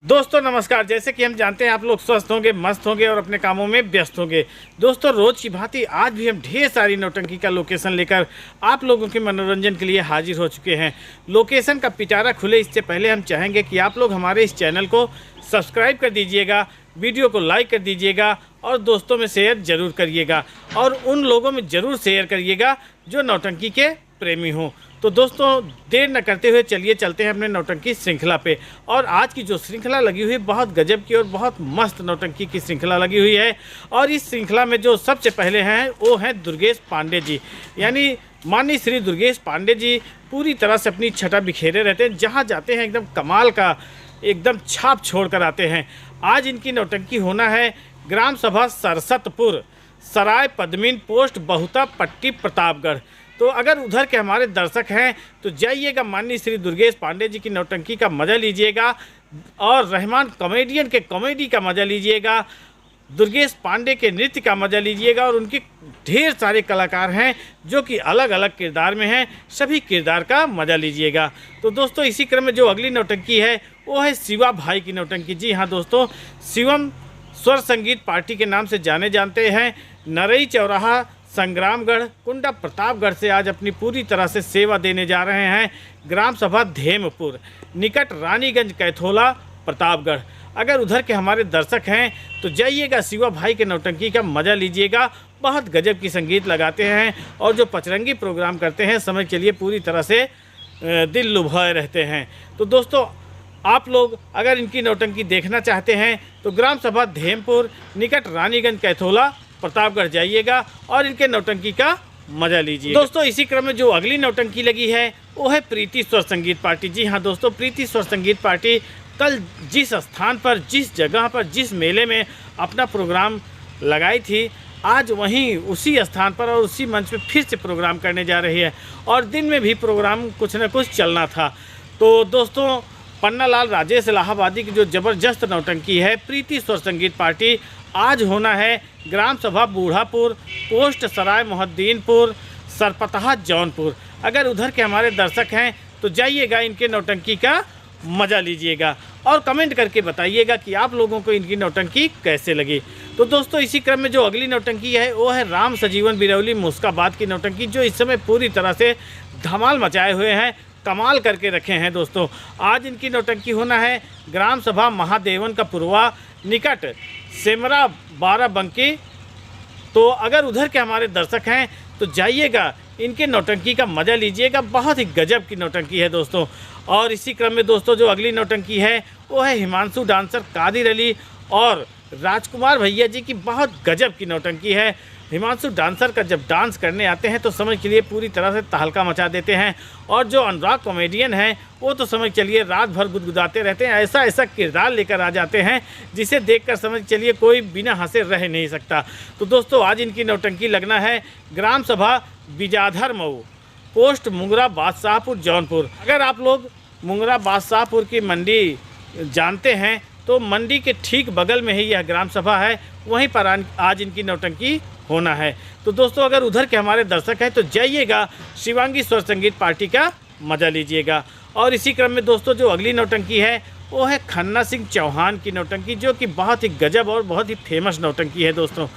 दोस्तों नमस्कार। जैसे कि हम जानते हैं आप लोग स्वस्थ होंगे, मस्त होंगे और अपने कामों में व्यस्त होंगे। दोस्तों रोज़ की भांति आज भी हम ढेर सारी नौटंकी का लोकेशन लेकर आप लोगों के मनोरंजन के लिए हाजिर हो चुके हैं। लोकेशन का पिटारा खुले इससे पहले हम चाहेंगे कि आप लोग हमारे इस चैनल को सब्सक्राइब कर दीजिएगा, वीडियो को लाइक कर दीजिएगा और दोस्तों में शेयर ज़रूर करिएगा और उन लोगों में ज़रूर शेयर करिएगा जो नौटंकी के प्रेमी हों। तो दोस्तों देर न करते हुए चलिए चलते हैं अपने नौटंकी श्रृंखला पे। और आज की जो श्रृंखला लगी हुई है बहुत गजब की और बहुत मस्त नौटंकी की श्रृंखला लगी हुई है। और इस श्रृंखला में जो सबसे पहले हैं वो हैं दुर्गेश पांडे जी, यानी माननीय श्री दुर्गेश पांडे जी पूरी तरह से अपनी छटा बिखेरे रहते हैं। जहाँ जाते हैं एकदम कमाल का एकदम छाप छोड़ कर आते हैं। आज इनकी नौटंकी होना है ग्राम सभा सरसतपुर, सराय पद्मिन पोस्ट बहुता पट्टी प्रतापगढ़। तो अगर उधर के हमारे दर्शक हैं तो जाइएगा, माननीय श्री दुर्गेश पांडे जी की नौटंकी का मज़ा लीजिएगा और रहमान कॉमेडियन के कॉमेडी का मज़ा लीजिएगा, दुर्गेश पांडे के नृत्य का मज़ा लीजिएगा। और उनके ढेर सारे कलाकार हैं जो कि अलग अलग किरदार में हैं, सभी किरदार का मज़ा लीजिएगा। तो दोस्तों इसी क्रम में जो अगली नौटंकी है वो है शिवा भाई की नौटंकी। जी हाँ दोस्तों, शिवम स्वर संगीत पार्टी के नाम से जाने जानते हैं। नरई चौराहा संग्रामगढ़ कुंडा प्रतापगढ़ से आज अपनी पूरी तरह से सेवा देने जा रहे हैं ग्राम सभा धेमपुर निकट रानीगंज कैथोला प्रतापगढ़। अगर उधर के हमारे दर्शक हैं तो जाइएगा, शिवा भाई के नौटंकी का मज़ा लीजिएगा। बहुत गजब की संगीत लगाते हैं और जो पचरंगी प्रोग्राम करते हैं समझ चलिए पूरी तरह से दिल लुभाए रहते हैं। तो दोस्तों आप लोग अगर इनकी नौटंकी देखना चाहते हैं तो ग्राम सभा धेमपुर निकट रानीगंज कैथोला प्रतापगढ़ जाइएगा और इनके नौटंकी का मज़ा लीजिए। दोस्तों इसी क्रम में जो अगली नौटंकी लगी है वो है प्रीति स्वर संगीत पार्टी। जी हाँ दोस्तों, प्रीति स्वर संगीत पार्टी कल जिस स्थान पर, जिस जगह पर, जिस मेले में अपना प्रोग्राम लगाई थी, आज वहीं उसी स्थान पर और उसी मंच पे फिर से प्रोग्राम करने जा रही है। और दिन में भी प्रोग्राम कुछ न कुछ चलना था। तो दोस्तों पन्नालाल राजेश इलाहाबादी की जो ज़बरदस्त नौटंकी है प्रीति स्वर संगीत पार्टी, आज होना है ग्राम सभा बूढ़ापुर पोस्ट सराय मोहद्दीनपुर सरपतहा जौनपुर। अगर उधर के हमारे दर्शक हैं तो जाइएगा, इनके नौटंकी का मज़ा लीजिएगा और कमेंट करके बताइएगा कि आप लोगों को इनकी नौटंकी कैसे लगी। तो दोस्तों इसी क्रम में जो अगली नौटंकी है वो है राम सजीवन बिरौली मुस्काबाद की नौटंकी, जो इस समय पूरी तरह से धमाल मचाए हुए हैं, कमाल करके रखे हैं। दोस्तों आज इनकी नौटंकी होना है ग्राम सभा महादेवन का पुरवा निकट सेमरा बाराबंकी। तो अगर उधर के हमारे दर्शक हैं तो जाइएगा, इनके नौटंकी का मज़ा लीजिएगा। बहुत ही गजब की नौटंकी है दोस्तों। और इसी क्रम में दोस्तों जो अगली नौटंकी है वो है हिमांशु डांसर कादिर अली और राजकुमार भैया जी की। बहुत गजब की नौटंकी है। हिमांशु डांसर का जब डांस करने आते हैं तो समझ चलिए पूरी तरह से तहलका मचा देते हैं। और जो अनुराग कॉमेडियन हैं वो तो समझ चलिए रात भर गुदगुदाते रहते हैं। ऐसा ऐसा किरदार लेकर आ जाते हैं जिसे देखकर समझ चलिए कोई बिना हंसे रह नहीं सकता। तो दोस्तों आज इनकी नौटंकी लगना है ग्राम सभा बिजाधर मऊ पोस्ट मुंगरा बादशाहपुर जौनपुर। अगर आप लोग मुंगरा बादशाहपुर की मंडी जानते हैं तो मंडी के ठीक बगल में ही यह ग्राम सभा है, वहीं पर आज इनकी नौटंकी होना है। तो दोस्तों अगर उधर के हमारे दर्शक हैं तो जाइएगा, शिवांगी स्वर संगीत पार्टी का मज़ा लीजिएगा। और इसी क्रम में दोस्तों जो अगली नौटंकी है वो है खन्ना सिंह चौहान की नौटंकी, जो कि बहुत ही गजब और बहुत ही फेमस नौटंकी है। दोस्तों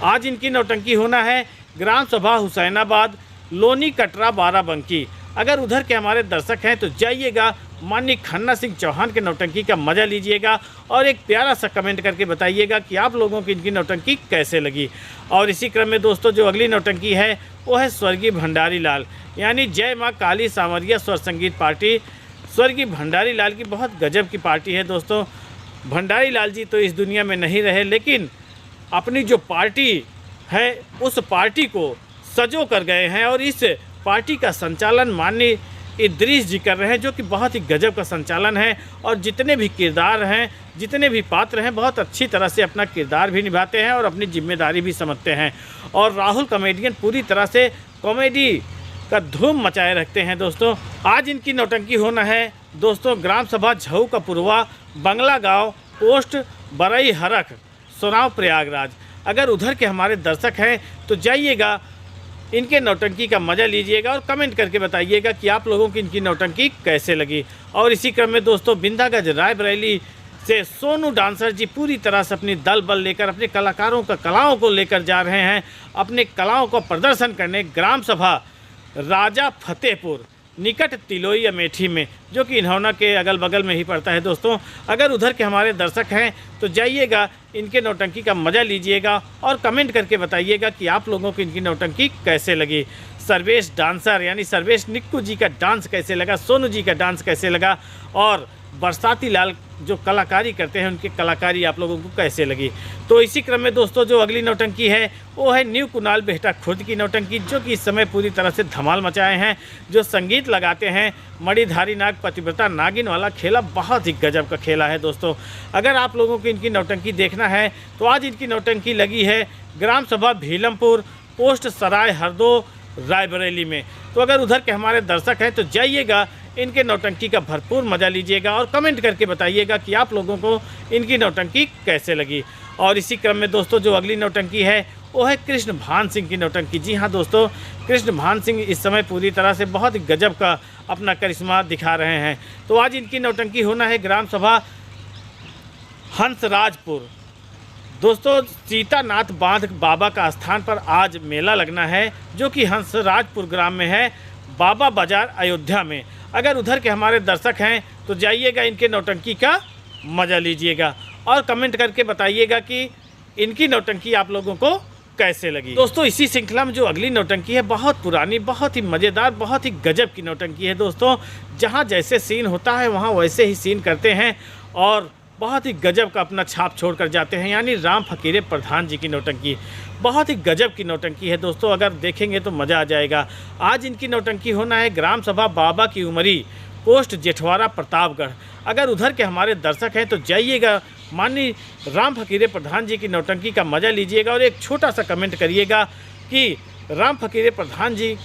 आज इनकी नौटंकी होना है ग्राम सभा हुसैनाबाद लोनी कटरा बाराबंकी। अगर उधर के हमारे दर्शक हैं तो जाइएगा, माननीय खन्ना सिंह चौहान के नौटंकी का मज़ा लीजिएगा और एक प्यारा सा कमेंट करके बताइएगा कि आप लोगों की इनकी नौटंकी कैसे लगी। और इसी क्रम में दोस्तों जो अगली नौटंकी है वो है स्वर्गीय भंडारी लाल, यानी जय माँ काली सांवरिया स्वर संगीत पार्टी। स्वर्गीय भंडारी लाल की बहुत गजब की पार्टी है दोस्तों। भंडारी लाल जी तो इस दुनिया में नहीं रहे, लेकिन अपनी जो पार्टी है उस पार्टी को सजो कर गए हैं और इस पार्टी का संचालन माननीय इद्रीस जी कर रहे हैं, जो कि बहुत ही गजब का संचालन है। और जितने भी किरदार हैं, जितने भी पात्र हैं, बहुत अच्छी तरह से अपना किरदार भी निभाते हैं और अपनी जिम्मेदारी भी समझते हैं। और राहुल कॉमेडियन पूरी तरह से कॉमेडी का धूम मचाए रखते हैं। दोस्तों आज इनकी नौटंकी होना है दोस्तों ग्राम सभा झऊ का पुरवा बंगला गाँव पोस्ट बरई हरख सोनाव प्रयागराज। अगर उधर के हमारे दर्शक हैं तो जाइएगा, इनके नौटंकी का मज़ा लीजिएगा और कमेंट करके बताइएगा कि आप लोगों की इनकी नौटंकी कैसे लगी। और इसी क्रम में दोस्तों बिंदागंज रायबरेली से सोनू डांसर जी पूरी तरह से अपनी दल बल लेकर अपने कलाओं को लेकर जा रहे हैं अपने कलाओं को प्रदर्शन करने ग्राम सभा राजा फतेहपुर निकट तिलोई अमेठी में, जो कि इन्होंने के अगल बगल में ही पड़ता है। दोस्तों अगर उधर के हमारे दर्शक हैं तो जाइएगा, इनके नौटंकी का मज़ा लीजिएगा और कमेंट करके बताइएगा कि आप लोगों को इनकी नौटंकी कैसे लगी। सर्वेश डांसर यानी सर्वेश निक्कू जी का डांस कैसे लगा, सोनू जी का डांस कैसे लगा और बरसाती लाल जो कलाकारी करते हैं उनकी कलाकारी आप लोगों को कैसे लगी। तो इसी क्रम में दोस्तों जो अगली नौटंकी है वो है न्यू कुणाल बेहटा खुर्द की नौटंकी, जो कि इस समय पूरी तरह से धमाल मचाए हैं। जो संगीत लगाते हैं मणिधारी नाग पतिव्रता नागिन वाला खेला बहुत ही गजब का खेला है। दोस्तों अगर आप लोगों को इनकी नौटंकी देखना है तो आज इनकी नौटंकी लगी है ग्राम सभा भीलमपुर पोस्ट सराय हरदो रायबरेली में। तो अगर उधर के हमारे दर्शक हैं तो जाइएगा, इनके नौटंकी का भरपूर मज़ा लीजिएगा और कमेंट करके बताइएगा कि आप लोगों को इनकी नौटंकी कैसे लगी। और इसी क्रम में दोस्तों जो अगली नौटंकी है वो है कृष्ण भान सिंह की नौटंकी। जी हाँ दोस्तों, कृष्ण भान सिंह इस समय पूरी तरह से बहुत ही गजब का अपना करिश्मा दिखा रहे हैं। तो आज इनकी नौटंकी होना है ग्राम सभा हंसराजपुर। दोस्तों सीतानाथ बांध बाबा का स्थान पर आज मेला लगना है, जो कि हंसराजपुर ग्राम में है, बाबा बाजार अयोध्या में। अगर उधर के हमारे दर्शक हैं तो जाइएगा, इनके नौटंकी का मज़ा लीजिएगा और कमेंट करके बताइएगा कि इनकी नौटंकी आप लोगों को कैसे लगी। दोस्तों इसी श्रृंखला में जो अगली नौटंकी है बहुत पुरानी, बहुत ही मज़ेदार, बहुत ही गजब की नौटंकी है। दोस्तों जहाँ जैसे सीन होता है वहाँ वैसे ही सीन करते हैं और बहुत ही गजब का अपना छाप छोड़ कर जाते हैं, यानी राम फकीरे प्रधान जी की नौटंकी। बहुत ही गजब की नौटंकी है दोस्तों, अगर देखेंगे तो मज़ा आ जाएगा। आज इनकी नौटंकी होना है ग्राम सभा बाबा की उमरी पोस्ट जेठवाड़ा प्रतापगढ़। अगर उधर के हमारे दर्शक हैं तो जाइएगा, माननीय राम फकीरे प्रधान जी की नौटंकी का मज़ा लीजिएगा और एक छोटा सा कमेंट करिएगा कि राम फकीरे प्रधान जी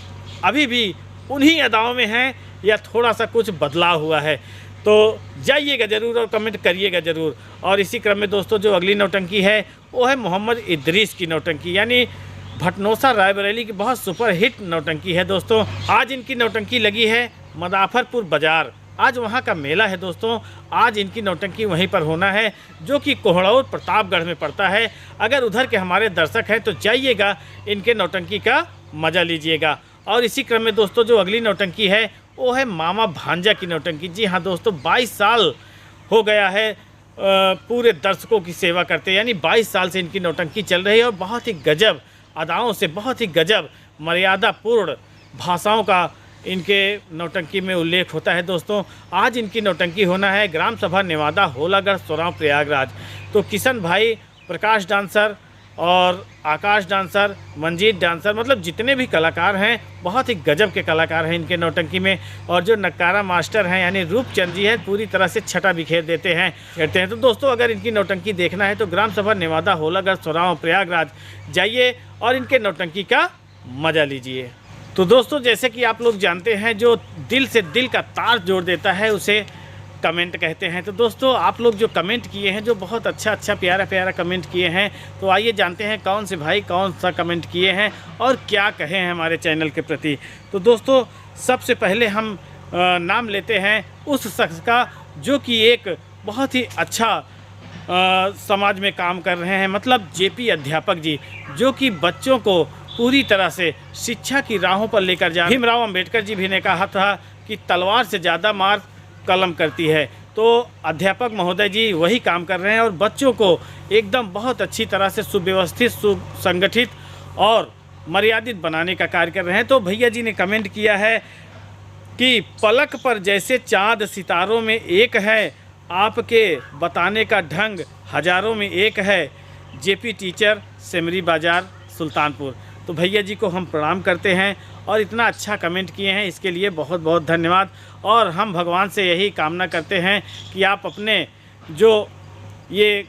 अभी भी उन्हीं अदाओं में हैं या थोड़ा सा कुछ बदलाव हुआ है। तो जाइएगा ज़रूर और कमेंट करिएगा ज़रूर। और इसी क्रम में दोस्तों जो अगली नौटंकी है वो है मोहम्मद इदरीस की नौटंकी, यानी भटनोसा रायबरेली की बहुत सुपर हिट नौटंकी है। दोस्तों आज इनकी नौटंकी लगी है मदाफरपुर बाज़ार, आज वहाँ का मेला है। दोस्तों आज इनकी नौटंकी वहीं पर होना है, जो कि कोहड़ौर प्रतापगढ़ में पड़ता है। अगर उधर के हमारे दर्शक हैं तो जाइएगा, इनके नौटंकी का मज़ा लीजिएगा। और इसी क्रम में दोस्तों जो अगली नौटंकी है वो है मामा भांजा की नौटंकी। जी हाँ दोस्तों, 22 साल हो गया है पूरे दर्शकों की सेवा करते, यानी 22 साल से इनकी नौटंकी चल रही है और बहुत ही गजब अदाओं से, बहुत ही गजब मर्यादापूर्ण भाषाओं का इनके नौटंकी में उल्लेख होता है। दोस्तों आज इनकी नौटंकी होना है ग्राम सभा नेवादा होलागढ़ सोराव प्रयागराज। तो किशन भाई, प्रकाश डांसर और आकाश डांसर, मंजीत डांसर, मतलब जितने भी कलाकार हैं बहुत ही गजब के कलाकार हैं इनके नौटंकी में। और जो नक्कारा मास्टर हैं यानी रूपचंद जी है, पूरी तरह से छटा बिखेर देते हैं कहते हैं। तो दोस्तों अगर इनकी नौटंकी देखना है तो ग्राम सभा नेवादा होलागढ़ सोराव प्रयागराज जाइए और इनके नौटंकी का मज़ा लीजिए। तो दोस्तों जैसे कि आप लोग जानते हैं, जो दिल से दिल का तार जोड़ देता है उसे कमेंट कहते हैं। तो दोस्तों आप लोग जो कमेंट किए हैं, जो बहुत अच्छा प्यारा कमेंट किए हैं, तो आइए जानते हैं कौन से भाई कौन सा कमेंट किए हैं और क्या कहे हैं हमारे चैनल के प्रति। तो दोस्तों सबसे पहले हम नाम लेते हैं उस शख्स का जो कि एक बहुत ही अच्छा समाज में काम कर रहे हैं, मतलब जेपी अध्यापक जी, जो कि बच्चों को पूरी तरह से शिक्षा की राहों पर लेकर जा। भीमराव अंबेडकर जी भी ने कहा था कि तलवार से ज़्यादा मार कलम करती है। तो अध्यापक महोदय जी वही काम कर रहे हैं और बच्चों को एकदम बहुत अच्छी तरह से सुव्यवस्थित, सुसंगठित और मर्यादित बनाने का कार्य कर रहे हैं। तो भैया जी ने कमेंट किया है कि पलक पर जैसे चाँद सितारों में एक है, आपके बताने का ढंग हज़ारों में एक है, जेपी टीचर सेमरी बाज़ार सुल्तानपुर। तो भैया जी को हम प्रणाम करते हैं और इतना अच्छा कमेंट किए हैं इसके लिए बहुत बहुत धन्यवाद। और हम भगवान से यही कामना करते हैं कि आप अपने जो ये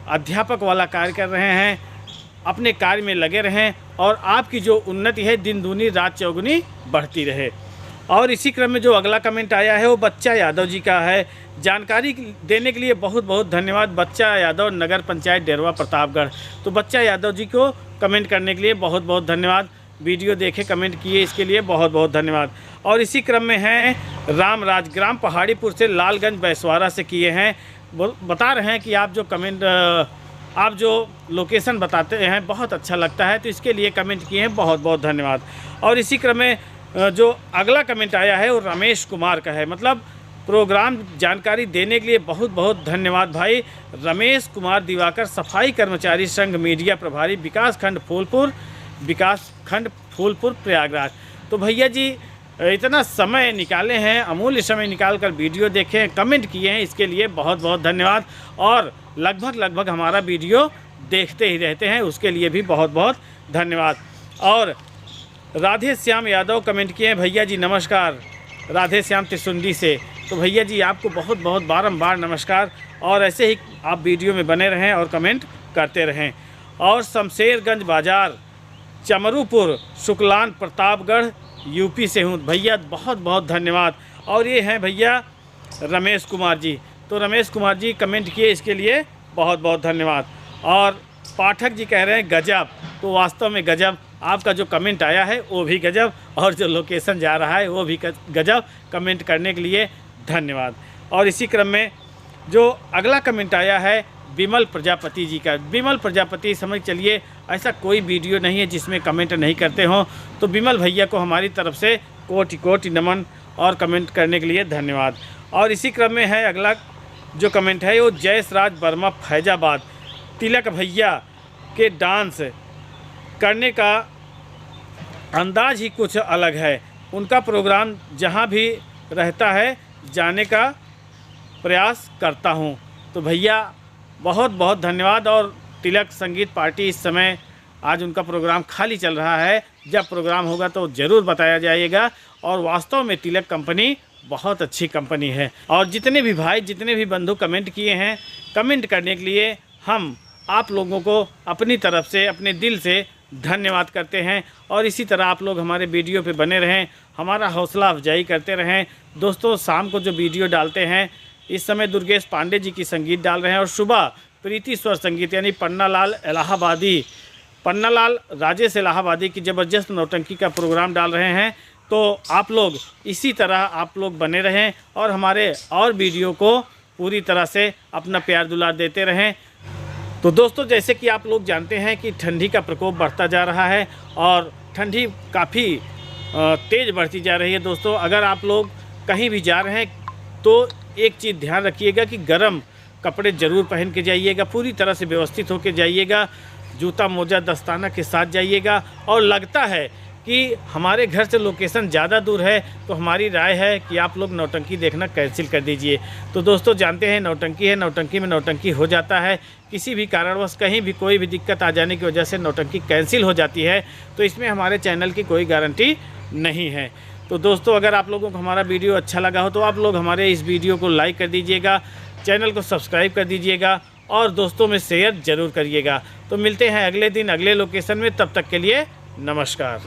अध्यापक वाला कार्य कर रहे हैं अपने कार्य में लगे रहें और आपकी जो उन्नति है दिन दूनी रात चौगुनी बढ़ती रहे। और इसी क्रम में जो अगला कमेंट आया है वो बच्चा यादव जी का है। जानकारी देने के लिए बहुत बहुत धन्यवाद बच्चा यादव, नगर पंचायत डेरवा प्रतापगढ़। तो बच्चा यादव जी को कमेंट करने के लिए बहुत बहुत धन्यवाद। वीडियो देखे कमेंट किए इसके लिए बहुत बहुत धन्यवाद। और इसी क्रम में हैं रामराज, ग्राम पहाड़ीपुर से लालगंज बैसवारा से किए हैं। बता रहे हैं कि आप जो कमेंट आप जो लोकेशन बताते हैं बहुत अच्छा लगता है, तो इसके लिए कमेंट किए हैं, बहुत बहुत धन्यवाद। और इसी क्रम में जो अगला कमेंट आया है वो रमेश कुमार का है, मतलब प्रोग्राम जानकारी देने के लिए बहुत बहुत धन्यवाद भाई। रमेश कुमार दिवाकर, सफाई कर्मचारी संघ मीडिया प्रभारी, विकासखंड फूलपुर प्रयागराज। तो भैया जी इतना समय निकाले हैं, अमूल्य समय निकाल कर वीडियो देखें, कमेंट किए हैं, इसके लिए बहुत बहुत धन्यवाद। और लगभग हमारा वीडियो देखते ही रहते हैं, उसके लिए भी बहुत बहुत धन्यवाद। और राधे श्याम यादव कमेंट किए हैं, भैया जी नमस्कार, राधे श्याम त्रिसुंडी से। तो भैया जी आपको बहुत बहुत बारंबार नमस्कार, और ऐसे ही आप वीडियो में बने रहें और कमेंट करते रहें। और शमशेरगंज बाज़ार, चमरूपुर, शुक्लान, प्रतापगढ़, यूपी से हूँ भैया, बहुत बहुत धन्यवाद। और ये हैं भैया रमेश कुमार जी, तो रमेश कुमार जी कमेंट किए, इसके लिए बहुत बहुत धन्यवाद। और पाठक जी कह रहे हैं गजब, तो वास्तव में गजब, आपका जो कमेंट आया है वो भी गजब, और जो लोकेशन जा रहा है वो भी गजब। कमेंट करने के लिए धन्यवाद। और इसी क्रम में जो अगला कमेंट आया है विमल प्रजापति जी का। विमल प्रजापति, समझ चलिए ऐसा कोई वीडियो नहीं है जिसमें कमेंट नहीं करते हों, तो विमल भैया को हमारी तरफ से कोटि कोटि नमन और कमेंट करने के लिए धन्यवाद। और इसी क्रम में है अगला जो कमेंट है वो जयसराज वर्मा फैजाबाद। तिलक भैया के डांस करने का अंदाज ही कुछ अलग है, उनका प्रोग्राम जहाँ भी रहता है जाने का प्रयास करता हूँ। तो भैया बहुत बहुत धन्यवाद। और तिलक संगीत पार्टी इस समय आज उनका प्रोग्राम खाली चल रहा है, जब प्रोग्राम होगा तो ज़रूर बताया जाएगा। और वास्तव में तिलक कंपनी बहुत अच्छी कंपनी है। और जितने भी भाई, जितने भी बंधु कमेंट किए हैं, कमेंट करने के लिए हम आप लोगों को अपनी तरफ से, अपने दिल से धन्यवाद करते हैं। और इसी तरह आप लोग हमारे वीडियो पे बने रहें, हमारा हौसला अफजाई करते रहें। दोस्तों शाम को जो वीडियो डालते हैं, इस समय दुर्गेश पांडे जी की संगीत डाल रहे हैं, और सुबह प्रीति स्वर संगीत यानी पन्नालाल राजेश इलाहाबादी की ज़बरदस्त नौटंकी का प्रोग्राम डाल रहे हैं। तो आप लोग इसी तरह आप लोग बने रहें और हमारे और वीडियो को पूरी तरह से अपना प्यार दुलार देते रहें। तो दोस्तों जैसे कि आप लोग जानते हैं कि ठंडी का प्रकोप बढ़ता जा रहा है, और ठंडी काफ़ी तेज़ बढ़ती जा रही है। दोस्तों अगर आप लोग कहीं भी जा रहे हैं तो एक चीज़ ध्यान रखिएगा कि गर्म कपड़े ज़रूर पहन के जाइएगा, पूरी तरह से व्यवस्थित होकर जाइएगा, जूता मोजा दस्ताना के साथ जाइएगा। और लगता है कि हमारे घर से लोकेशन ज़्यादा दूर है, तो हमारी राय है कि आप लोग नौटंकी देखना कैंसिल कर दीजिए। तो दोस्तों जानते हैं नौटंकी है, नौटंकी में नौटंकी हो जाता है, किसी भी कारणवश कहीं भी कोई भी दिक्कत आ जाने की वजह से नौटंकी कैंसिल हो जाती है, तो इसमें हमारे चैनल की कोई गारंटी नहीं है। तो दोस्तों अगर आप लोगों को हमारा वीडियो अच्छा लगा हो तो आप लोग हमारे इस वीडियो को लाइक कर दीजिएगा, चैनल को सब्सक्राइब कर दीजिएगा, और दोस्तों में शेयर ज़रूर करिएगा। तो मिलते हैं अगले दिन अगले लोकेशन में, तब तक के लिए नमस्कार।